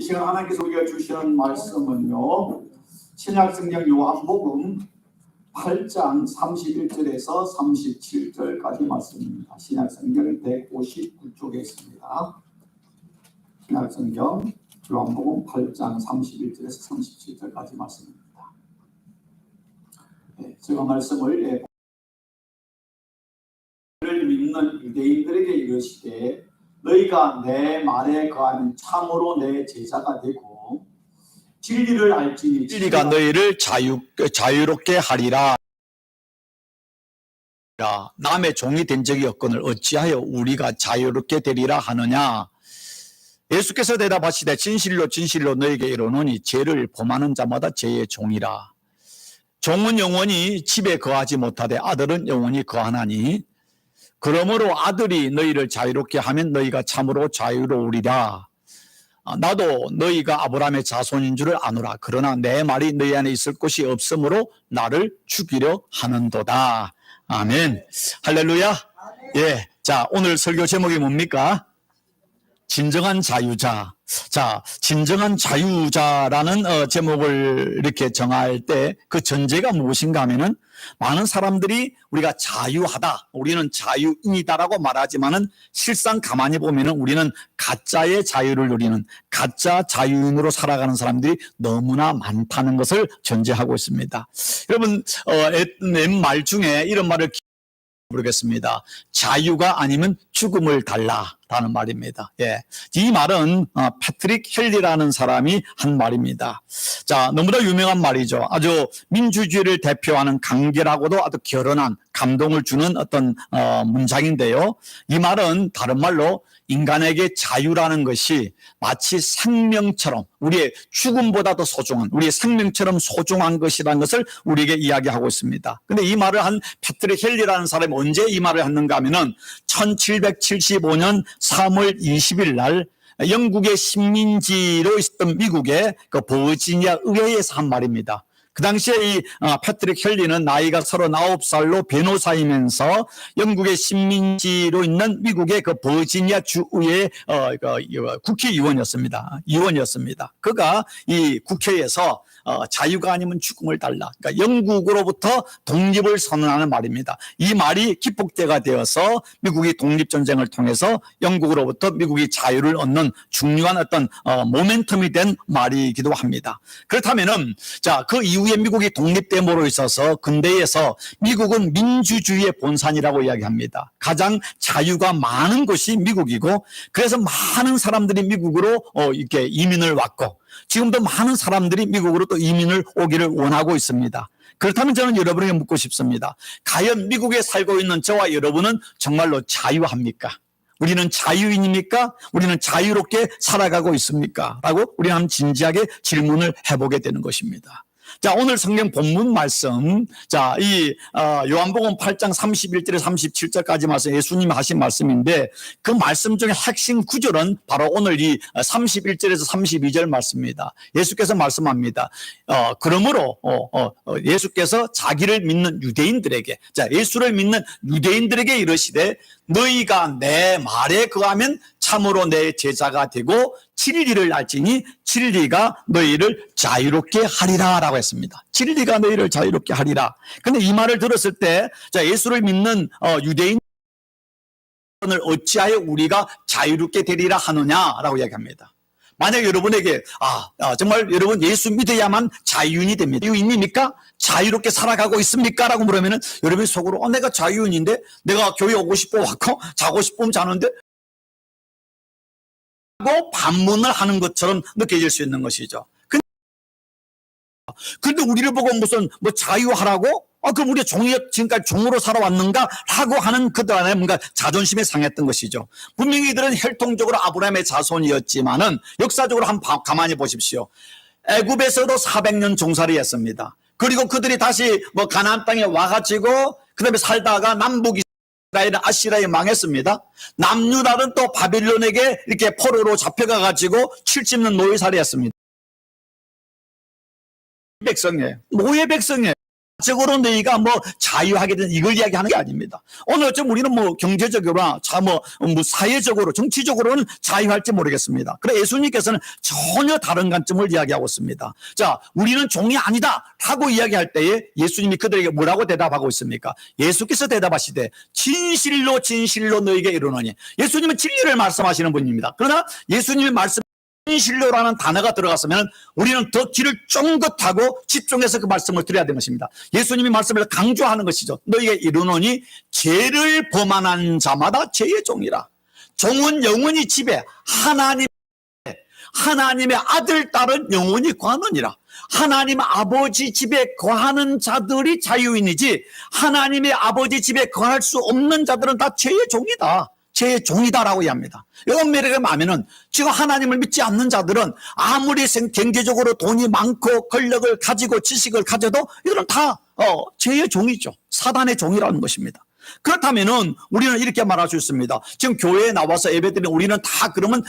시간 하나님께서 우리가 주시는 말씀은요, 신약성경 요한복음 8장 31절에서 37절까지 말씀입니다. 신약성경 159쪽에 있습니다. 신약성경 요한복음 8장 31절에서 37절까지 말씀입니다. 제가 말씀을 믿는 유대인들에게 이르시되 너희가 내 말에 거하면 참으로 내 제자가 되고 진리를 알지니 진리가 너희를 자유롭게 하리라. 남의 종이 된 적이 없거늘 어찌하여 우리가 자유롭게 되리라 하느냐. 예수께서 대답하시되 진실로 진실로 너희에게 이르노니 죄를 범하는 자마다 죄의 종이라. 종은 영원히 집에 거하지 못하되 아들은 영원히 거하나니 그러므로 아들이 너희를 자유롭게 하면 너희가 참으로 자유로우리라. 나도 너희가 아브라함의 자손인 줄을 아노라. 그러나 내 말이 너희 안에 있을 곳이 없으므로 나를 죽이려 하는도다. 아멘. 할렐루야. 예. 자, 오늘 설교 제목이 뭡니까? 진정한 자유자. 자, 진정한 자유자라는 제목을 이렇게 정할 때 그 전제가 무엇인가 하면은 많은 사람들이 우리가 자유하다, 우리는 자유인이다라고 말하지만은 실상 가만히 보면은 우리는 가짜의 자유를 누리는 가짜 자유인으로 살아가는 사람들이 너무나 많다는 것을 전제하고 있습니다. 여러분, 맨 말 중에 이런 말을 모르겠습니다. 자유가 아니면 죽음을 달라라는 말입니다. 예, 이 말은 패트릭 헬리라는 사람이 한 말입니다. 자, 너무나 유명한 말이죠. 아주 민주주의를 대표하는 강렬하고도 아주 결연한 감동을 주는 어떤 문장인데요. 이 말은 다른 말로 인간에게 자유라는 것이 마치 생명처럼 우리의 죽음보다 더 소중한 우리의 생명처럼 소중한 것이라는 것을 우리에게 이야기하고 있습니다. 그런데 이 말을 한 패트릭 헬리라는 사람이 언제 이 말을 했는가 하면은 1775년 3월 20일 날 영국의 식민지로 있었던 미국의 그 버지니아 의회에서 한 말입니다. 그 당시에 이 패트릭 헬리는 나이가 39살로 변호사이면서 영국의 식민지로 있는 미국의 그 버지니아 주의회 국회의원이었습니다. 그가 이 국회에서 자유가 아니면 죽음을 달라. 그러니까 영국으로부터 독립을 선언하는 말입니다. 이 말이 기폭제가 되어서 미국이 독립전쟁을 통해서 영국으로부터 미국이 자유를 얻는 중요한 어떤 모멘텀이 된 말이기도 합니다. 그렇다면은 자, 그 이후에 미국이 독립됨으로 있어서 근대에서 미국은 민주주의의 본산이라고 이야기합니다. 가장 자유가 많은 곳이 미국이고 그래서 많은 사람들이 미국으로 이렇게 이민을 왔고 지금도 많은 사람들이 미국으로 또 이민을 오기를 원하고 있습니다. 그렇다면 저는 여러분에게 묻고 싶습니다. 과연 미국에 살고 있는 저와 여러분은 정말로 자유합니까? 우리는 자유인입니까? 우리는 자유롭게 살아가고 있습니까? 라고 우리는 한번 진지하게 질문을 해보게 되는 것입니다. 자, 오늘 성경 본문 말씀. 자, 이 요한복음 8장 31절에 37절까지 말씀, 예수님이 하신 말씀인데 그 말씀 중에 핵심 구절은 바로 오늘 이 31절에서 32절 말씀입니다. 예수께서 말씀합니다. 그러므로 예수께서 자기를 믿는 유대인들에게, 자, 예수를 믿는 유대인들에게 이르시되 너희가 내 말에 거하면 참으로 내 제자가 되고 진리를 알지니 진리가 너희를 자유롭게 하리라 라고 했습니다. 진리가 너희를 자유롭게 하리라. 그런데 이 말을 들었을 때 자, 예수를 믿는 유대인을 어찌하여 우리가 자유롭게 되리라 하느냐라고 이야기합니다. 만약 여러분에게 정말 여러분 예수 믿어야만 자유인이 됩니다. 자유인입니까? 자유롭게 살아가고 있습니까? 라고 물으면은 여러분이 속으로 내가 자유인인데 내가 교회 오고 싶어 왔고 자고 싶으면 자는데 하고 반문을 하는 것처럼 느껴질 수 있는 것이죠. 근데 우리를 보고 무슨 자유하라고? 그럼 우리가 지금까지 종으로 살아왔는가? 라고 하는 그들 안에 뭔가 자존심이 상했던 것이죠. 분명히 이들은 혈통적으로 아브라함의 자손이었지만은 역사적으로 한번 가만히 보십시오. 애굽에서도 400년 종살이 했습니다. 그리고 그들이 다시 가나안 땅에 와가지고 그 다음에 살다가 남북 이스라엘은 아시라에 망했습니다. 남유다는 또 바빌론에게 이렇게 포로로 잡혀가가지고 70년 노예살이 했습니다. 백성이에요. 노예 백성이에요. 적으로 너희가 뭐 자유하게 된 이걸 이야기하는 게 아닙니다. 오늘 어쩌면 우리는 뭐 경제적으로나 뭐 사회적으로 정치적으로는 자유할지 모르겠습니다. 그래 예수님께서는 전혀 다른 관점을 이야기하고 있습니다. 자, 우리는 종이 아니다 라고 이야기할 때에 예수님이 그들에게 뭐라고 대답하고 있습니까? 예수께서 대답하시되 진실로 진실로 너희에게 이르노니. 예수님은 진리를 말씀하시는 분입니다. 그러나 예수님의 말씀 진실로라는 단어가 들어갔으면 우리는 더 귀를 쫑긋하고 집중해서 그 말씀을 드려야 되는 것입니다. 예수님이 말씀을 강조하는 것이죠. 너희에게 이르노니 죄를 범하는 자마다 죄의 종이라. 종은 영원히 집에 하나님의 아들 딸은 영원히 거하느니라. 하나님 아버지 집에 거하는 자들이 자유인이지 하나님의 아버지 집에 거할 수 없는 자들은 다 죄의 종이다. 죄의 종이다라고 이야기합니다. 이런 매력을 하면은 지금 하나님을 믿지 않는 자들은 아무리 경제적으로 돈이 많고 권력을 가지고 지식을 가져도 이들은 다 죄의 종이죠. 사단의 종이라는 것입니다. 그렇다면은 우리는 이렇게 말할 수 있습니다. 지금 교회에 나와서 예배드리는 우리는 다 그러면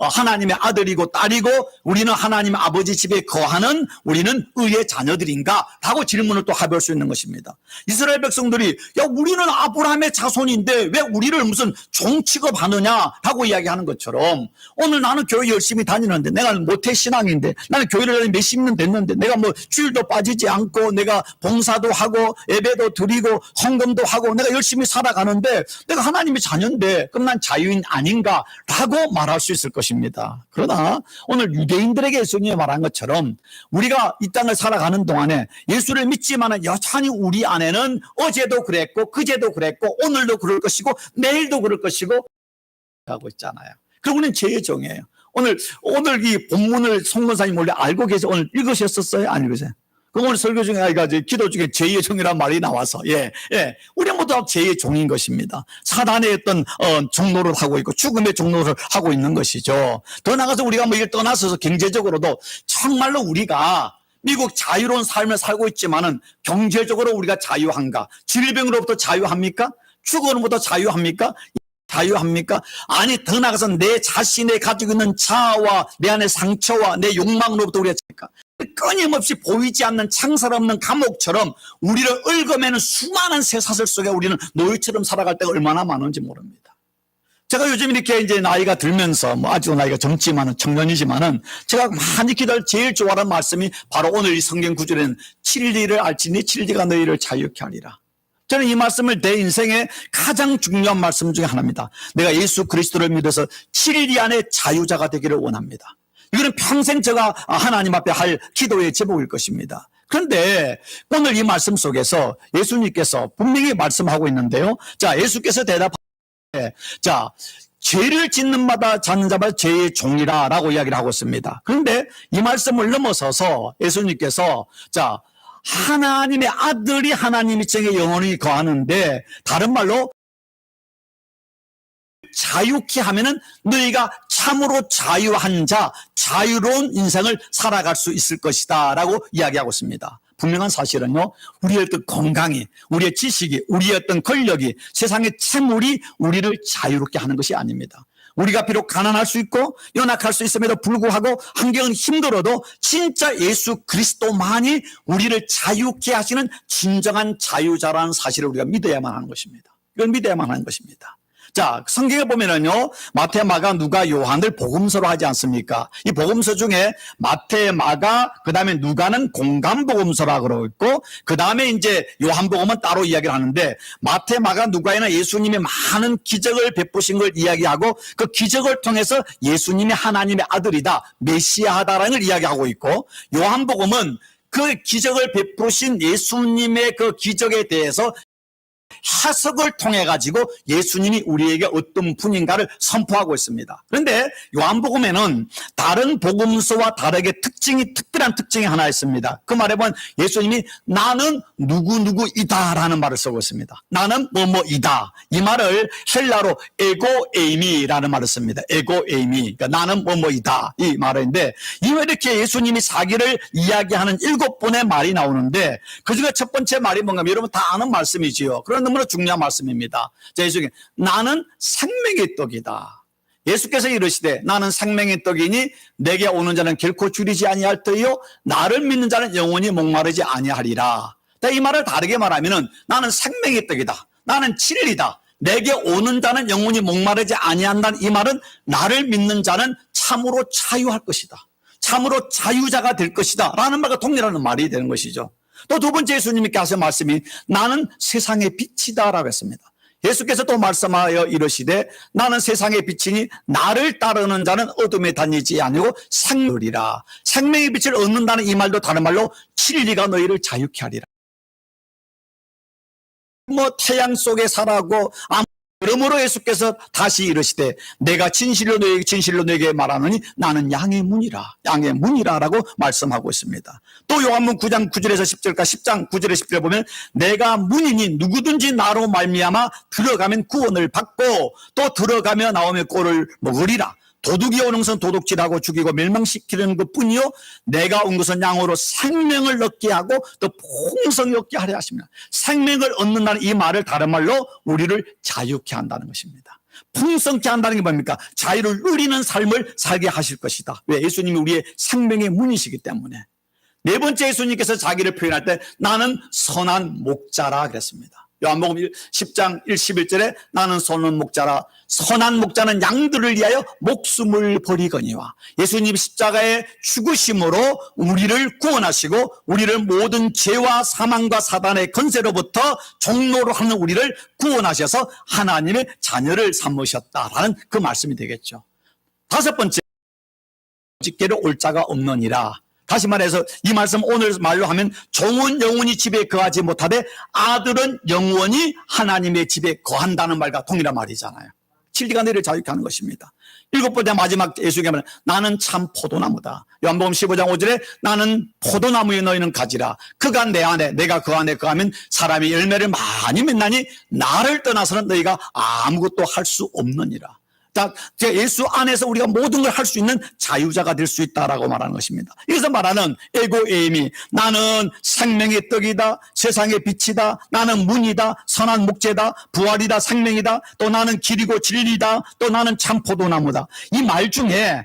하나님의 아들이고 딸이고 우리는 하나님의 아버지 집에 거하는 우리는 의의 자녀들인가? 라고 질문을 또 해볼 수 있는 것입니다. 이스라엘 백성들이 야 우리는 아브라함의 자손인데 왜 우리를 무슨 종 취급하느냐? 라고 이야기하는 것처럼 오늘 나는 교회 열심히 다니는데 내가 모태신앙인데 나는 교회를 몇십 년 됐는데 내가 뭐 주일도 빠지지 않고 내가 봉사도 하고 예배도 드리고 헌금도 하고 내가 열심히 살아가는데 내가 하나님의 자녀인데 그럼 난 자유인 아닌가 라고 말할 수 있을 것입니다. 그러나 오늘 유대인들에게 예수님이 말한 것처럼 우리가 이 땅을 살아가는 동안에 예수를 믿지만 여전히 우리 안에는 어제도 그랬고 그제도 그랬고 오늘도 그럴 것이고 내일도 그럴 것이고 하고 있잖아요. 그럼 우리는 죄의 종이에요. 오늘 이 본문을 송건사님 원래 알고 계세요? 오늘 읽으셨었어요? 안 읽으세요? 그럼 오늘 설교 중에 기도 중에 죄의 종이라는 말이 나와서 우리 모두 다 죄의 종인 것입니다. 사단의 어떤 종노를 하고 있고 죽음의 종노를 하고 있는 것이죠. 더 나아가서 우리가 뭐 이걸 떠나서 경제적으로도 정말로 우리가 미국 자유로운 삶을 살고 있지만은 경제적으로 우리가 자유한가? 질병으로부터 자유합니까? 죽음으로부터 자유합니까? 자유합니까? 아니 더 나아가서 내 자신의 가지고 있는 자아와 내 안의 상처와 내 욕망으로부터 우리가 자유합니까? 끊임없이 보이지 않는 창살 없는 감옥처럼 우리를 얽어매는 수많은 쇠사슬 속에 우리는 노예처럼 살아갈 때가 얼마나 많은지 모릅니다. 제가 요즘 이렇게 이제 나이가 들면서 뭐 아직도 나이가 젊지만은 청년이지만은 제가 많이 기도할 제일 좋아하는 말씀이 바로 오늘 이 성경 구절에는 진리를 알지니 진리가 너희를 자유케 하리라. 저는 이 말씀을 내 인생의 가장 중요한 말씀 중에 하나입니다. 내가 예수 그리스도를 믿어서 진리 안에 자유자가 되기를 원합니다. 이거는 평생 제가 하나님 앞에 할 기도의 제목일 것입니다. 그런데 오늘 이 말씀 속에서 예수님께서 분명히 말씀하고 있는데요. 자, 예수께서 대답하되 자, 죄를 짓는 마다 찾는 자마다 죄의 종이라 라고 이야기를 하고 있습니다. 그런데 이 말씀을 넘어서서 예수님께서 자, 하나님의 아들이 하나님 입장에 영원히 거하는데 다른 말로 자유케 하면은 너희가 참으로 자유한 자, 자유로운 인생을 살아갈 수 있을 것이다 라고 이야기하고 있습니다. 분명한 사실은요, 우리의 어떤 건강이, 우리의 지식이, 우리의 어떤 권력이, 세상의 채물이 우리를 자유롭게 하는 것이 아닙니다. 우리가 비록 가난할 수 있고 연약할 수 있음에도 불구하고 환경은 힘들어도 진짜 예수 그리스도만이 우리를 자유케 하시는 진정한 자유자라는 사실을 우리가 믿어야만 하는 것입니다. 이걸 믿어야만 하는 것입니다. 자, 성경에 보면은요, 마태, 마가, 누가, 요한을 복음서로 하지 않습니까? 이 복음서 중에 마태, 마가, 그 다음에 누가는 공감 복음서라고 그러고 있고, 그 다음에 이제 요한복음은 따로 이야기를 하는데, 마태, 마가, 누가에는 예수님이 많은 기적을 베푸신 걸 이야기하고, 그 기적을 통해서 예수님이 하나님의 아들이다, 메시아다라는 걸 이야기하고 있고, 요한복음은 그 기적을 베푸신 예수님의 그 기적에 대해서 해석을 통해 가지고 예수님이 우리에게 어떤 분인가를 선포하고 있습니다. 그런데 요한복음에는 다른 복음서와 다르게 특별한 특징이 하나 있습니다. 그 말에 보면 예수님이 나는 누구누구이다라는 말을 쓰고 있습니다. 나는 뭐뭐이다. 이 말을 헬라로 에고에이미라는 말을 씁니다. 에고에이미. 그러니까 나는 뭐뭐이다. 이 말인데 이렇게 예수님이 자기를 이야기하는 7번의 말이 나오는데 그중에 첫 번째 말이 뭔가 여러분 다 아는 말씀이지요. 그런 너무나 중요한 말씀입니다. 자, 예수님, 나는 생명의 떡이다. 예수께서 이르시되 나는 생명의 떡이니 내게 오는 자는 결코 줄이지 아니할 터이요 나를 믿는 자는 영원히 목마르지 아니하리라. 이 말을 다르게 말하면은 나는 생명의 떡이다. 나는 진리다. 내게 오는 자는 영원히 목마르지 아니한다는 이 말은 나를 믿는 자는 참으로 자유할 것이다. 참으로 자유자가 될 것이다. 라는 말과 동일하는 말이 되는 것이죠. 또 두 번째 예수님께 하신 말씀이 나는 세상의 빛이다 라고 했습니다. 예수께서 또 말씀하여 이르시되 나는 세상의 빛이니 나를 따르는 자는 어둠에 다니지 아니고 생명이라. 생명의 빛을 얻는다는 이 말도 다른 말로 진리가 너희를 자유케 하리라. 태양 속에 살아고 그러므로 예수께서 다시 이르시되 내가 진실로 너에게 말하노니 나는 양의 문이라 라고 말씀하고 있습니다. 또 요한복음 9장 9절에서 10절까지 10장 9절에 10절에 보면 내가 문이니 누구든지 나로 말미암아 들어가면 구원을 받고 또 들어가며 나오며 꼴을 먹으리라. 도둑이 오는 것은 도둑질하고 죽이고 멸망시키는 것뿐이요 내가 온 것은 양으로 생명을 얻게 하고 또 풍성히 얻게 하려 하십니다. 생명을 얻는다는 이 말을 다른 말로 우리를 자유케 한다는 것입니다. 풍성케 한다는 게 뭡니까? 자유를 누리는 삶을 살게 하실 것이다. 왜? 예수님이 우리의 생명의 문이시기 때문에. 네 번째 예수님께서 자기를 표현할 때 나는 선한 목자라 그랬습니다. 요한복음 10장 11절에 나는 선한 목자라. 선한 목자는 양들을 위하여 목숨을 버리거니와. 예수님 십자가의 죽으심으로 우리를 구원하시고 우리를 모든 죄와 사망과 사단의 권세로부터 종로로 하는 우리를 구원하셔서 하나님의 자녀를 삼으셨다라는 그 말씀이 되겠죠. 다섯 번째, 직계로 올 자가 없느니라. 다시 말해서 이 말씀 오늘 말로 하면 종은 영원히 집에 거하지 못하되 아들은 영원히 하나님의 집에 거한다는 말과 동일한 말이잖아요. 진리가 너희를 자유케 하는 것입니다. 일곱 번째 마지막 예수님께 말하는 나는 참 포도나무다. 요한복음 15장 5절에 나는 포도나무에 너희는 가지라. 그가 내 안에 내가 그 안에 거하면 사람이 열매를 많이 맺나니 나를 떠나서는 너희가 아무것도 할 수 없느니라. 예수 안에서 우리가 모든 걸 할 수 있는 자유자가 될 수 있다라고 말하는 것입니다. 여기서 말하는 에고에임이 나는 생명의 떡이다, 세상의 빛이다, 나는 문이다, 선한 목재다, 부활이다, 생명이다, 또 나는 길이고 진리다, 또 나는 참 포도나무다. 이 말 중에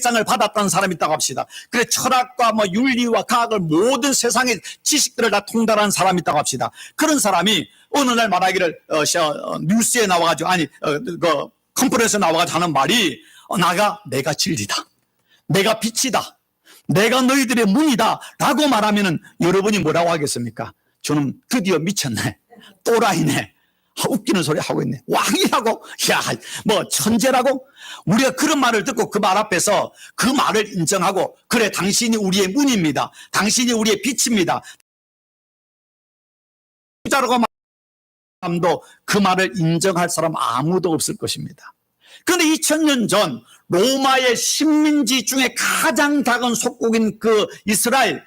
상을 받았던 사람이 있다고 합시다. 그래 철학과 윤리와 과학을 모든 세상의 지식들을 다 통달한 사람이 있다고 합시다. 그런 사람이 어느 날 말하기를 뉴스에 나와가지고 컨퍼런스에 나와가지고 하는 말이 내가 진리다, 내가 빛이다, 내가 너희들의 문이다 라고 말하면은 여러분이 뭐라고 하겠습니까? 저는 드디어 미쳤네, 또라이네, 웃기는 소리 하고 있네, 왕이라고, 천재라고. 우리가 그런 말을 듣고 그 말 앞에서 그 말을 인정하고 그래 당신이 우리의 문입니다, 당신이 우리의 빛입니다 자라고 사람도 그 말을 인정할 사람 아무도 없을 것입니다. 그런데 2000년 전 로마의 식민지 중에 가장 작은 속국인 그 이스라엘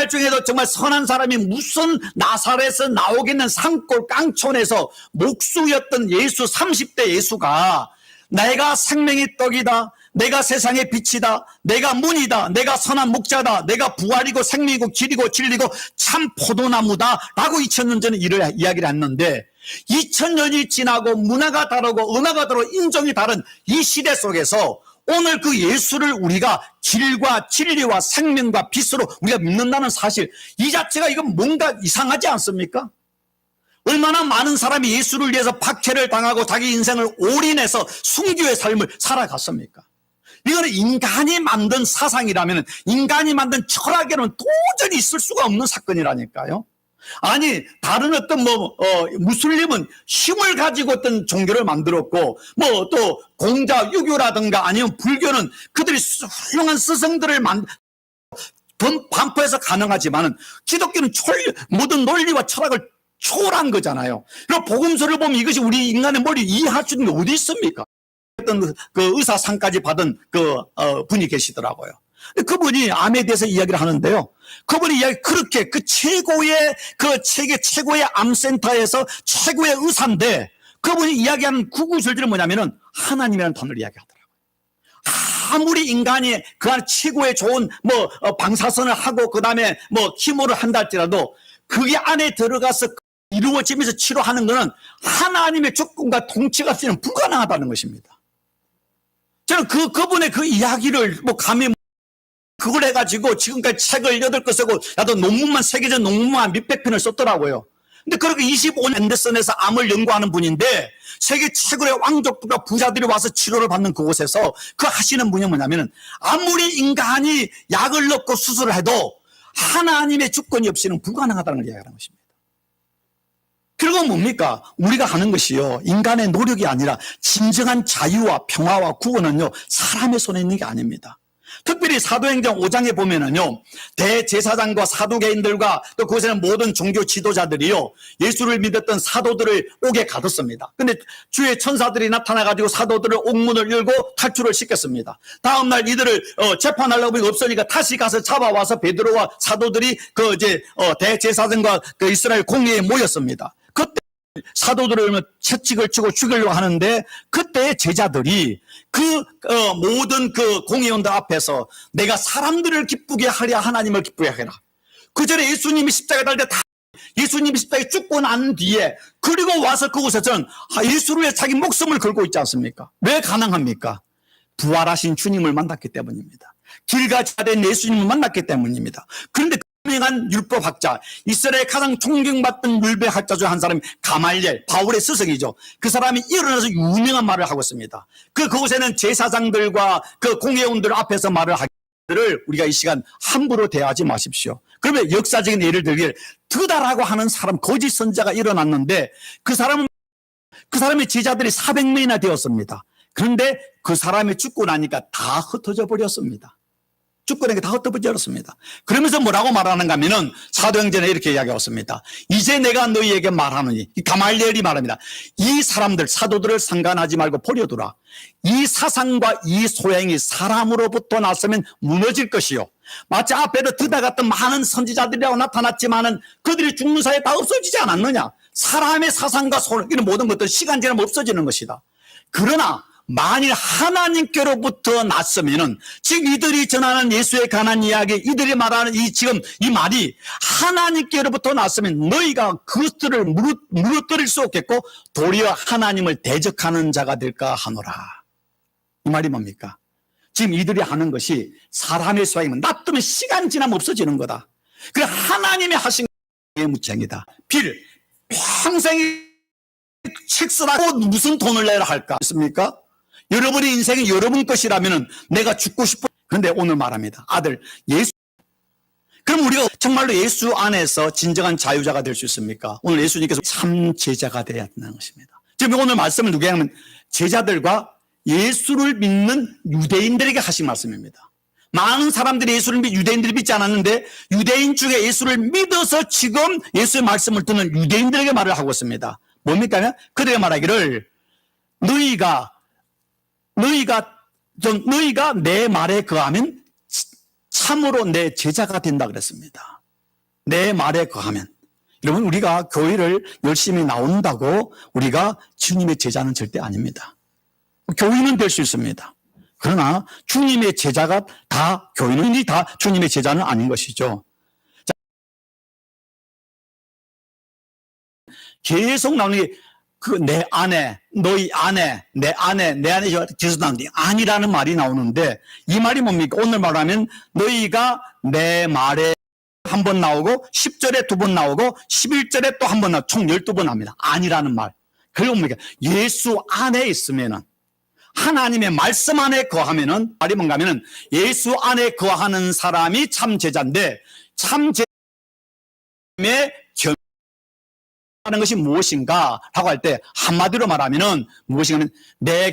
중에도 정말 선한 사람이 무슨 나사렛에서 나오겠는 산골 깡촌에서 목수였던 예수 30대 예수가 내가 생명의 떡이다, 내가 세상의 빛이다, 내가 문이다, 내가 선한 목자다, 내가 부활이고 생명이고 길이고 진리고 참 포도나무다 라고 2000년 전에 이야기를 했는데 2000년이 지나고 문화가 다르고 언어가 다르고 인종이 다른 이 시대 속에서 오늘 그 예수를 우리가 길과 진리와 생명과 빛으로 우리가 믿는다는 사실 이 자체가 이건 뭔가 이상하지 않습니까? 얼마나 많은 사람이 예수를 위해서 박해를 당하고 자기 인생을 올인해서 순교의 삶을 살아갔습니까? 이거는 인간이 만든 사상이라면, 인간이 만든 철학에는 도저히 있을 수가 없는 사건이라니까요. 아니 다른 어떤 무슬림은 힘을 가지고 어떤 종교를 만들었고 또 공자 유교라든가 아니면 불교는 그들이 훌륭한 스승들을 반포해서 가능하지만은 기독교는 모든 논리와 철학을 초월한 거잖아요. 그리고 복음서를 보면 이것이 우리 인간의 머리 이해할 수 있는 게 어디 있습니까? 어떤 그 의사상까지 받은 분이 계시더라고요. 그분이 암에 대해서 이야기를 하는데요. 그분이 그렇게 그 최고의 그 세계 최고의 암센터에서 최고의 의사인데 그분이 이야기하는 구구절절은 뭐냐면은 하나님이라는 단어를 이야기하더라고요. 아무리 인간이 그 안에 최고의 좋은 방사선을 하고 그 다음에 키모를 한다 할지라도 그게 안에 들어가서 이루어지면서 치료하는 것은 하나님의 주권과 통치가 없이는 불가능하다는 것입니다. 저는 그분의 그 이야기를 감히 그걸 해가지고 지금까지 책을 8권 쓰고 나도 논문만 세계적 논문만 몇백 편을 썼더라고요. 근데 그렇게 25년 앤더슨에서 암을 연구하는 분인데 세계 최고의 왕족들과 부자들이 와서 치료를 받는 그곳에서 그 하시는 분이 뭐냐면은 아무리 인간이 약을 넣고 수술을 해도 하나님의 주권이 없이는 불가능하다는 걸 이야기하는 것입니다. 그리고 뭡니까? 우리가 하는 것이요, 인간의 노력이 아니라 진정한 자유와 평화와 구원은요, 사람의 손에 있는 게 아닙니다. 특별히 사도행전 5장에 보면은요, 대제사장과 사두개인들과 또 그곳에는 모든 종교 지도자들이요, 예수를 믿었던 사도들을 옥에 가뒀습니다. 근데 주의 천사들이 나타나가지고 사도들을 옥문을 열고 탈출을 시켰습니다. 다음날 이들을 재판하려고 보니까 없으니까 다시 가서 잡아와서 베드로와 사도들이 대제사장과 그 이스라엘 공회에 모였습니다. 그때 사도들을 채찍을 치고 죽이려고 하는데 그때 제자들이 모든 그 공회원들 앞에서 내가 사람들을 기쁘게 하랴 하나님을 기쁘게 하라. 그 전에 예수님이 십자가에 달릴 때 다 예수님이 십자가에 죽고 난 뒤에 그리고 와서 그곳에서는 예수를 위해 자기 목숨을 걸고 있지 않습니까? 왜 가능합니까? 부활하신 주님을 만났기 때문입니다. 길가지가 된 예수님을 만났기 때문입니다. 그런데 유명한 율법학자, 이스라엘 가장 존경받던 율법학자 중 한 사람이 가말리엘, 바울의 스승이죠. 그 사람이 일어나서 유명한 말을 하고 있습니다. 그곳에는 제사장들과 그 공회원들 앞에서 말을 하기를 우리가 이 시간 함부로 대하지 마십시오. 그러면 역사적인 예를 들기를 드다라고 하는 사람, 거짓 선자가 일어났는데 그 사람의 제자들이 400명이나 되었습니다. 그런데 그 사람이 죽고 나니까 다 흩어져 버렸습니다. 주권에게 다 흩어버렸습니다. 그러면서 뭐라고 말하는가 하면은 사도행전에 이렇게 이야기했습니다. 이제 내가 너희에게 말하노니, 가말리엘이 말합니다. 이 사람들, 사도들을 상관하지 말고 버려두라. 이 사상과 이 소양이 사람으로부터 났으면 무너질 것이요. 마치 앞에도 드다 같은 많은 선지자들이라고 나타났지만은 그들이 죽는 사이에 다 없어지지 않았느냐. 사람의 사상과 소양, 이런 모든 것들 시간 지나면 없어지는 것이다. 그러나 만일 하나님께로부터 났으면은 지금 이들이 전하는 예수에 관한 이야기, 이들이 말하는 지금 이 말이 하나님께로부터 났으면 너희가 그것들을 무너뜨릴 수 없겠고 도리어 하나님을 대적하는 자가 될까 하노라. 이 말이 뭡니까? 지금 이들이 하는 것이 사람의 소양이면 놔두면 시간 지나면 없어지는 거다. 그 하나님이 하신 게 무창이다. 빌 평생 책 쓰라고 무슨 돈을 내라 할까? 있습니까? 여러분의 인생이 여러분 것이라면 내가 죽고 싶어. 그런데 오늘 말합니다. 아들, 예수. 그럼 우리가 정말로 예수 안에서 진정한 자유자가 될 수 있습니까? 오늘 예수님께서 참 제자가 되어야 한다는 것입니다. 지금 오늘 말씀을 누구에게 하면 제자들과 예수를 믿는 유대인들에게 하신 말씀입니다. 많은 사람들이 예수를 유대인들이 믿지 않았는데 유대인 중에 예수를 믿어서 지금 예수의 말씀을 듣는 유대인들에게 말을 하고 있습니다. 뭡니까? 그들에게 말하기를 너희가 내 말에 거하면 참으로 내 제자가 된다 그랬습니다. 내 말에 거하면. 여러분, 우리가 교회를 열심히 나온다고 우리가 주님의 제자는 절대 아닙니다. 교인은 될 수 있습니다. 그러나 주님의 제자가 다, 교인이 다 주님의 제자는 아닌 것이죠. 자, 계속 나오는 게 내 안에, 너희 안에, 내 안에 계속 나오는데 아니라는 말이 나오는데 이 말이 뭡니까? 오늘 말하면 너희가 내 말에 한 번 나오고 10절에 2번 나오고 11절에 또 한 번 나오고 총 12번 나옵니다. 아니라는 말. 그리고 뭡니까? 예수 안에 있으면은 하나님의 말씀 안에 거하면은 말이 뭔가 하면은 예수 안에 거하는 사람이 참 제자인데 참 제자의 하는 것이 무엇인가 라고 할 때 한마디로 말하면은 무엇인가 하면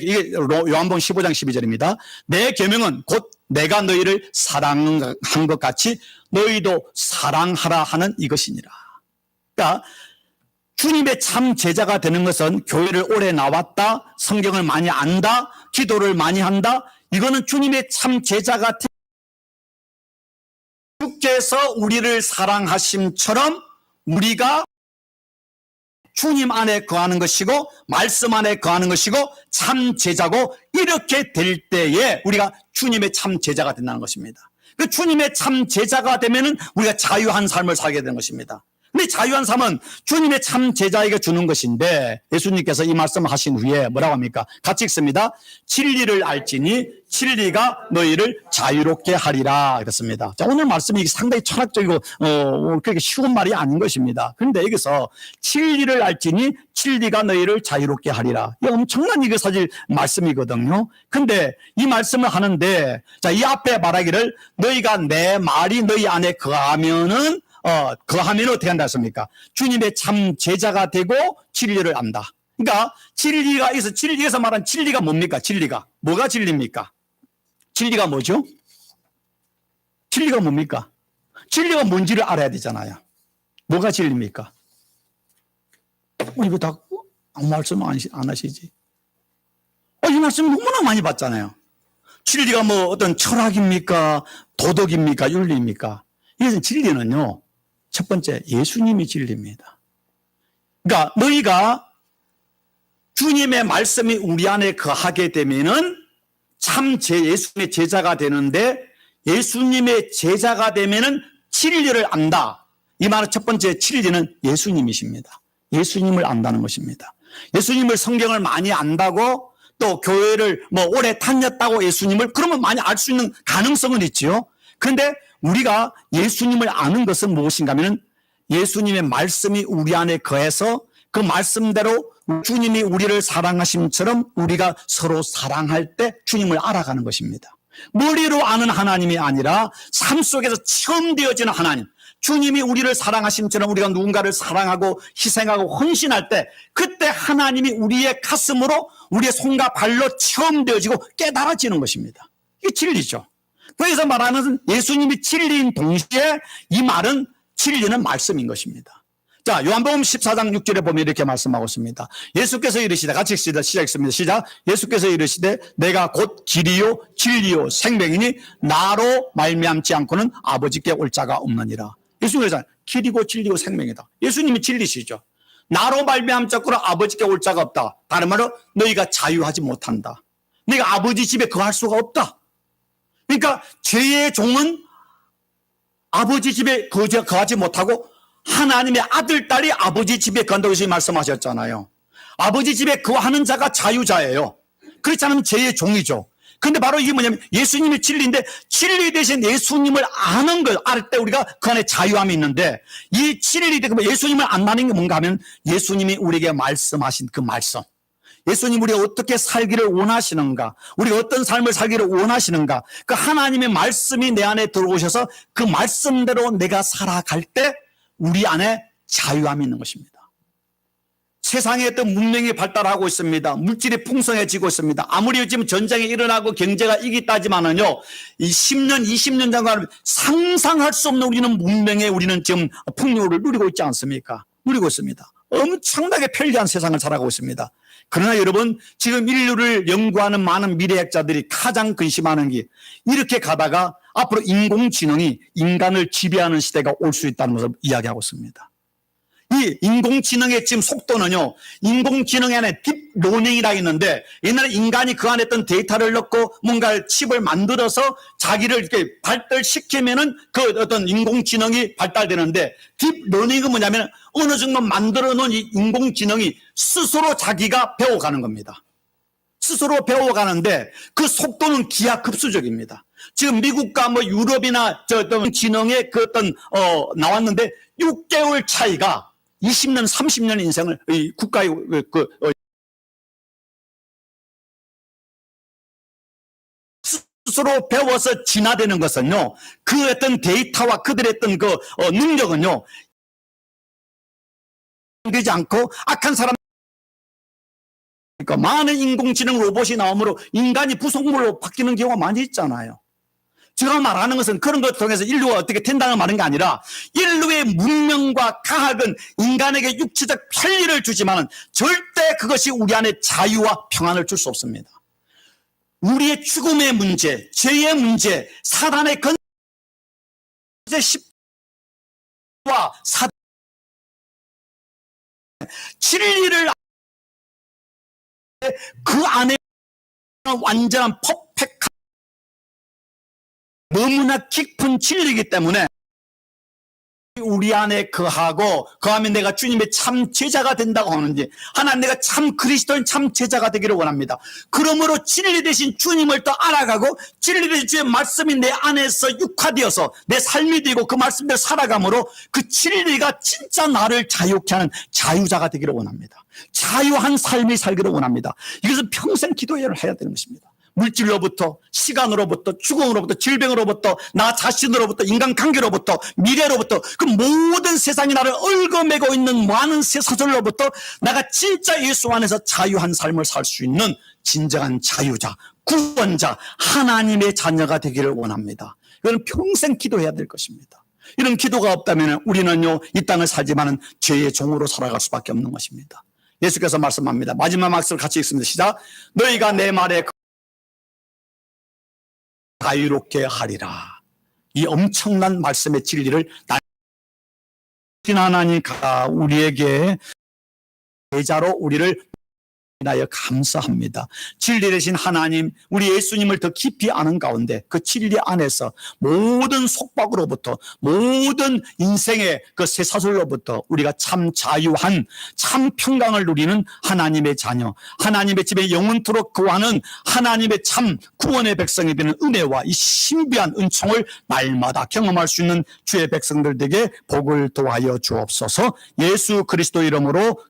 이게 요한복음 15장 12절입니다. 내 계명은 곧 내가 너희를 사랑한 것 같이 너희도 사랑하라 하는 이것이니라. 그러니까 주님의 참 제자가 되는 것은 교회를 오래 나왔다, 성경을 많이 안다, 기도를 많이 한다. 이거는 주님의 참 제자가 주께서 우리를 사랑하심처럼 우리가 주님 안에 거하는 것이고 말씀 안에 거하는 것이고 참 제자고 이렇게 될 때에 우리가 주님의 참 제자가 된다는 것입니다. 그 주님의 참 제자가 되면은 우리가 자유한 삶을 살게 되는 것입니다. 근데 자유한 삶은 주님의 참 제자에게 주는 것인데 예수님께서 이 말씀을 하신 후에 뭐라고 합니까? 같이 읽습니다. 진리를 알지니 진리가 너희를 자유롭게 하리라 그랬습니다. 자, 오늘 말씀이 상당히 철학적이고 그렇게 쉬운 말이 아닌 것입니다. 그런데 여기서 진리를 알지니 진리가 너희를 자유롭게 하리라. 이 엄청난 이게 사실 말씀이거든요. 근데 이 말씀을 하는데 자, 이 앞에 말하기를 너희가 내 말이 너희 안에 거하면은 어떻게 한다 했습니까? 주님의 참 제자가 되고 진리를 안다. 그러니까 진리가 있어. 진리에서 말한 진리가 뭡니까? 진리가 뭐가 진리입니까? 진리가 뭐죠? 진리가 뭡니까? 진리가 뭔지를 알아야 되잖아요. 뭐가 진리입니까? 이거 다 아무 말씀 안 하시지? 이 말씀 너무나 많이 봤잖아요. 진리가 뭐 어떤 철학입니까? 도덕입니까? 윤리입니까? 이것은 진리는요. 첫 번째 예수님이 진리입니다. 그러니까 너희가 주님의 말씀이 우리 안에 거하게 되면은 참 예수님의 제자가 되는데 예수님의 제자가 되면은 진리를 안다. 이 말의 첫 번째 진리는 예수님이십니다. 예수님을 안다는 것입니다. 예수님을 성경을 많이 안다고 또 교회를 뭐 오래 다녔다고 예수님을 그러면 많이 알 수 있는 가능성은 있지요. 그런데 우리가 예수님을 아는 것은 무엇인가 하면 예수님의 말씀이 우리 안에 거해서 그 말씀대로 주님이 우리를 사랑하심처럼 우리가 서로 사랑할 때 주님을 알아가는 것입니다. 머리로 아는 하나님이 아니라 삶 속에서 처음 되어지는 하나님. 주님이 우리를 사랑하심처럼 우리가 누군가를 사랑하고 희생하고 헌신할 때 그때 하나님이 우리의 가슴으로 우리의 손과 발로 처음 되어지고 깨달아지는 것입니다. 이게 진리죠. 그래서 말하는 예수님이 진리인 동시에 이 말은 진리는 말씀인 것입니다. 자, 요한복음 14장 6절에 보면 이렇게 말씀하고 있습니다. 예수께서 이르시되 같이 시작했습니다. 시작. 예수께서 이르시되 내가 곧 길이요 진리요 생명이니 나로 말미암지 않고는 아버지께 올 자가 없느니라. 예수님께서 길이고 진리고 생명이다. 예수님이 진리시죠. 나로 말미암지 않고는 아버지께 올 자가 없다. 다른 말로 너희가 자유하지 못한다. 너희가 아버지 집에 거할 수가 없다. 그러니까 죄의 종은 아버지 집에 거하지 못하고 하나님의 아들, 딸이 아버지 집에 거한다고 예수님 말씀하셨잖아요. 아버지 집에 거하는 자가 자유자예요. 그렇지 않으면 죄의 종이죠. 근데 바로 이게 뭐냐면 예수님이 진리인데 진리 대신 예수님을 아는 걸 알 때 우리가 그 안에 자유함이 있는데 이 진리 대신 예수님을 안다는 게 뭔가 하면 예수님이 우리에게 말씀하신 그 말씀. 예수님 우리가 어떻게 살기를 원하시는가, 우리가 어떤 삶을 살기를 원하시는가, 그 하나님의 말씀이 내 안에 들어오셔서 그 말씀대로 내가 살아갈 때 우리 안에 자유함이 있는 것입니다. 세상에 어떤 문명이 발달하고 있습니다. 물질이 풍성해지고 있습니다. 아무리 요즘 전쟁이 일어나고 경제가 이기다지만은요, 이 10년, 20년 전과 상상할 수 없는 우리는 문명에 우리는 지금 풍요를 누리고 있지 않습니까? 누리고 있습니다. 엄청나게 편리한 세상을 살아가고 있습니다. 그러나 여러분 지금 인류를 연구하는 많은 미래학자들이 가장 근심하는 게 이렇게 가다가 앞으로 인공지능이 인간을 지배하는 시대가 올 수 있다는 것을 이야기하고 있습니다. 이 인공지능의 지금 속도는요, 인공지능 안에 딥러닝이라 있는데 옛날에 인간이 그 안에 어떤 데이터를 넣고 뭔가 칩을 만들어서 자기를 이렇게 발달시키면은 그 어떤 인공지능이 발달되는데 딥러닝은 뭐냐면 어느 정도 만들어 놓은 이 인공지능이 스스로 자기가 배워가는 겁니다. 스스로 배워가는데 그 속도는 기하급수적입니다. 지금 미국과 뭐 유럽이나 저 어떤 지능의 그 어떤 나왔는데 6개월 차이가 20년, 30년 인생을 이 국가의 스스로 배워서 진화되는 것은요, 그 어떤 데이터와 그들의 어떤 그 능력은요, 되지 않고 악한 사람, 그러니까 많은 인공지능 로봇이 나오므로 인간이 부속물로 바뀌는 경우가 많이 있잖아요. 제가 말하는 것은 그런 것을 통해서 인류가 어떻게 된다는 말인 게 아니라 인류의 문명과 과학은 인간에게 육체적 편리를 주지만 절대 그것이 우리 안에 자유와 평안을 줄 수 없습니다. 우리의 죽음의 문제, 죄의 문제, 사단의 건재 십과 사단 진리를 그 안에 완전한 퍼펙트 너무나 깊은 진리이기 때문에 우리 안에 거하고 거하면 내가 주님의 참 제자가 된다고 하는지, 하나님 내가 참 그리스도인 참 제자가 되기를 원합니다. 그러므로 진리 대신 주님을 더 알아가고 진리 대신 주의 말씀이 내 안에서 육화되어서 내 삶이 되고 그 말씀대로 살아감으로 그 진리가 진짜 나를 자유케 하는 자유자가 되기를 원합니다. 자유한 삶을 살기를 원합니다. 이것은 평생 기도해야 되는 것입니다. 물질로부터, 시간으로부터, 죽음으로부터, 질병으로부터, 나 자신으로부터, 인간관계로부터, 미래로부터, 그 모든 세상이 나를 얽어매고 있는 많은 세사슬로부터 내가 진짜 예수 안에서 자유한 삶을 살 수 있는 진정한 자유자, 구원자, 하나님의 자녀가 되기를 원합니다. 이건 평생 기도해야 될 것입니다. 이런 기도가 없다면 우리는요, 이 땅을 살지만은 죄의 종으로 살아갈 수밖에 없는 것입니다. 예수께서 말씀합니다. 마지막 말씀을 같이 읽습니다. 시작. 너희가 내 말에 자유롭게 하리라. 이 엄청난 말씀의 진리를 하나님과 우리에게 제자로 우리를 인하여 감사합니다. 진리 되신 하나님, 우리 예수님을 더 깊이 아는 가운데 그 진리 안에서 모든 속박으로부터, 모든 인생의 그 쇠사슬로부터 우리가 참 자유한 참 평강을 누리는 하나님의 자녀, 하나님의 집에 영원토록 거하는 하나님의 참 구원의 백성이 되는 은혜와 이 신비한 은총을 날마다 경험할 수 있는 주의 백성들에게 복을 도하여 주옵소서. 예수 그리스도 이름으로